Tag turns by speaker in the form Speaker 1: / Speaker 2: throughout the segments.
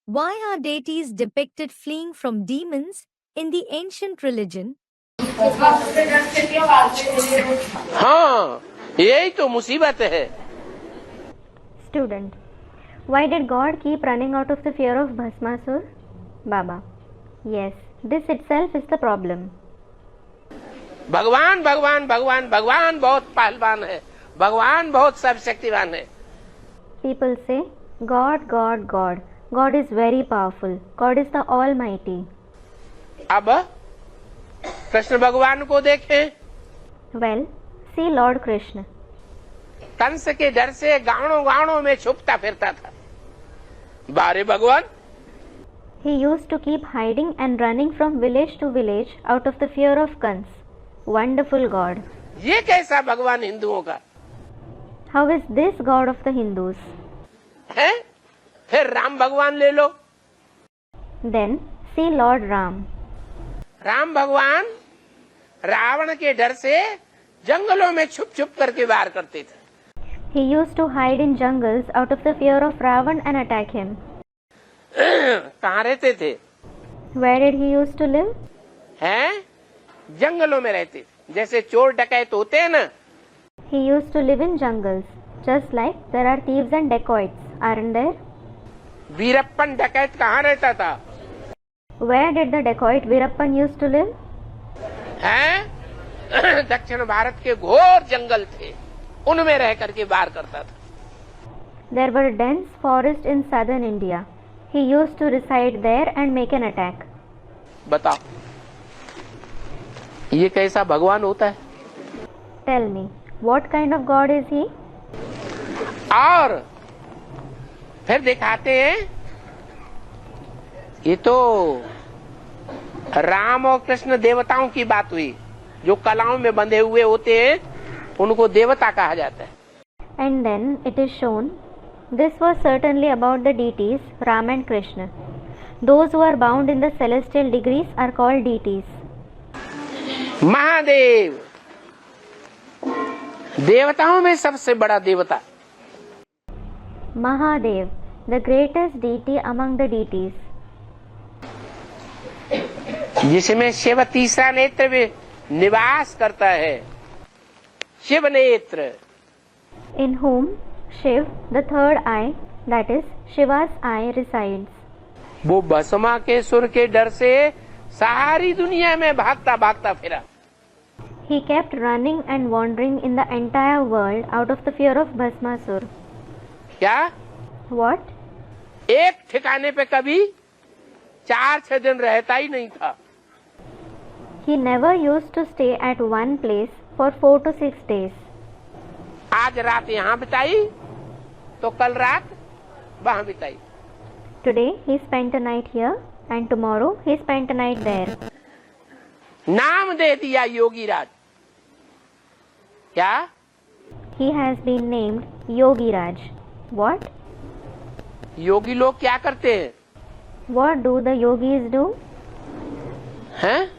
Speaker 1: Why are deities depicted fleeing from demons in the ancient religion?
Speaker 2: हाँ, यही तो मुसीबत है।
Speaker 3: Student. Why did God keep running out of the fear of Bhasmasur? Baba. Yes, this itself is the problem.
Speaker 2: भगवान भगवान भगवान भगवान बहुत पहलवान है, भगवान बहुत सर्वशक्तिवान है।
Speaker 3: People say, God, God, God. God is very powerful. God is the Almighty.
Speaker 2: अब कृष्ण भगवान को देखें।
Speaker 3: Well, see Lord Krishna.
Speaker 2: Kans के डर से गांवों गांवों में छुपता फिरता था। बारे भगवान,
Speaker 3: He used to keep hiding and running from village to village out of the fear of Kans. Wonderful God.
Speaker 2: ये कैसा भगवान हिंदुओं का
Speaker 3: How is this God of the Hindus?
Speaker 2: है? फिर राम भगवान ले लो।
Speaker 3: Then see Lord Ram.
Speaker 2: Ram भगवान रावण के डर से जंगलों में छुप छुप करके वार करते थे।
Speaker 3: He used to hide in jungles out of the fear of Ravan and attack him.
Speaker 2: कहाँ रहते थे?
Speaker 3: Where did he used to live?
Speaker 2: हैं? जंगलों में रहते थे। जैसे चोर डकैत होते हैं ना,
Speaker 3: He used to live in jungles, just like there are thieves and dacoits, aren't there?
Speaker 2: Veerappan डकैत कहाँ रहता था?
Speaker 3: Where did the dacoit Veerappan used to live?
Speaker 2: हैं? दक्षिण भारत के घोर जंगल थे, उनमें रह करके वार करता था।
Speaker 3: There were dense forests in southern India. He used to reside there and make an attack.
Speaker 2: बताओ, ये कैसा भगवान होता है?
Speaker 3: Tell me, what kind of God is he?
Speaker 2: और फिर दिखाते हैं, ये तो राम और कृष्ण देवताओं की बात हुई। जो कलाओं में बंधे हुए होते हैं उनको देवता कहा जाता है।
Speaker 3: And then it is shown, this was certainly about the deities Ram and Krishna. Those who are bound in the celestial degrees are called deities.
Speaker 2: Mahadev देवताओं में सबसे बड़ा देवता,
Speaker 3: Mahadev, the greatest deity among the deities,
Speaker 2: जिसमें शिव तीसरा नेत्र में निवास करता है। शिव नेत्र,
Speaker 3: in whom Shiv, the third eye, that is Shiva's eye, resides.
Speaker 2: वो भस्मा के सुर के डर से सारी दुनिया में भागता भागता फिरा।
Speaker 3: He kept running and wandering in the entire world out of the fear of Bhasmasur.
Speaker 2: क्या?
Speaker 3: What?
Speaker 2: एक ठिकाने पे कभी 4-6 दिन रहता ही नहीं था।
Speaker 3: He never used to stay at one place for 4 to 6 days.
Speaker 2: आज रात यहाँ बिताई तो कल रात वहाँ बिताई।
Speaker 3: Today he spent a night here and tomorrow he spent a night there.
Speaker 2: नाम दे दिया योगी राज। क्या?
Speaker 3: He has been named Yogi Raj. What?
Speaker 2: योगी लोग क्या करते हैं?
Speaker 3: What do the yogis do?
Speaker 2: हैं?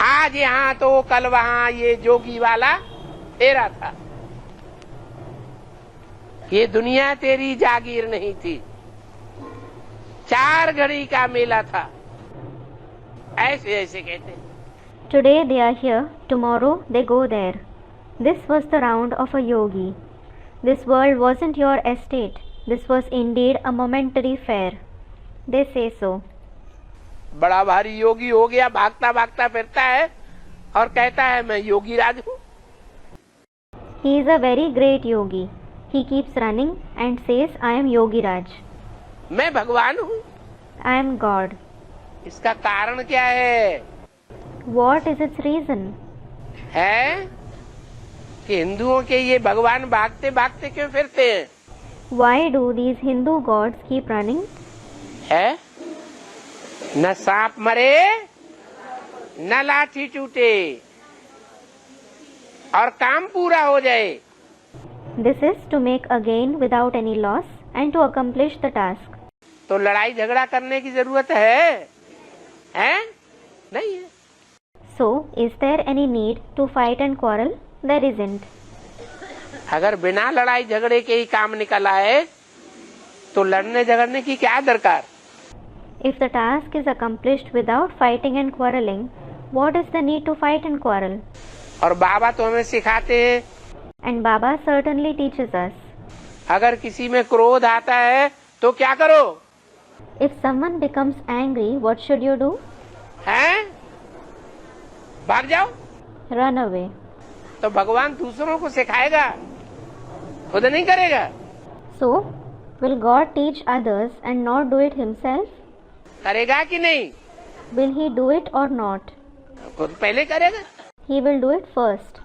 Speaker 2: आज यहाँ तो कल वहाँ ये जोगी वाला फेरा था। ये दुनिया तेरी जागीर नहीं थी, 4 घड़ी का मेला था। ऐसे ऐसे कहते हैं।
Speaker 3: Today they are here, tomorrow they go there. This was the round of a yogi. This world wasn't your estate. This was indeed a momentary fair. They say so.
Speaker 2: बड़ा भारी योगी हो गया, भागता भागता फिरता है और कहता है मैं योगी राज हूँ।
Speaker 3: He is a very great yogi. He keeps running and says, I am Yogi Raj.
Speaker 2: मैं भगवान हूँ।
Speaker 3: I am God.
Speaker 2: इसका कारण क्या है?
Speaker 3: What is its reason?
Speaker 2: है कि हिंदुओं के ये भगवान भागते भागते क्यों फिरते हैं?
Speaker 3: Why do these Hindu gods keep running?
Speaker 2: है न सांप मरे न लाठी टूटे और काम पूरा हो जाए।
Speaker 3: This is to make a gain without any loss and to accomplish the task.
Speaker 2: तो लड़ाई झगड़ा करने की जरूरत है? नहीं है।
Speaker 3: So, is there any need to fight and quarrel? There isn't.
Speaker 2: अगर बिना लड़ाई झगड़े के ही काम निकल आए तो लड़ने झगड़ने की क्या दरकार?
Speaker 3: If the task is accomplished without fighting and quarreling, what is the need to fight and quarrel?
Speaker 2: और बाबा तो हमें सिखाते हैं,
Speaker 3: And Baba certainly teaches us.
Speaker 2: अगर किसी में क्रोध आता है तो क्या करो?
Speaker 3: If someone becomes angry, what should you do?
Speaker 2: हैं? भाग जाओ।
Speaker 3: Run away.
Speaker 2: तो भगवान दूसरों को सिखाएगा, खुद नहीं करेगा।
Speaker 3: So, will God teach others and not do it himself?
Speaker 2: करेगा कि नहीं?
Speaker 3: Will he do it or not?
Speaker 2: खुद पहले करेगा।
Speaker 3: He will do it first.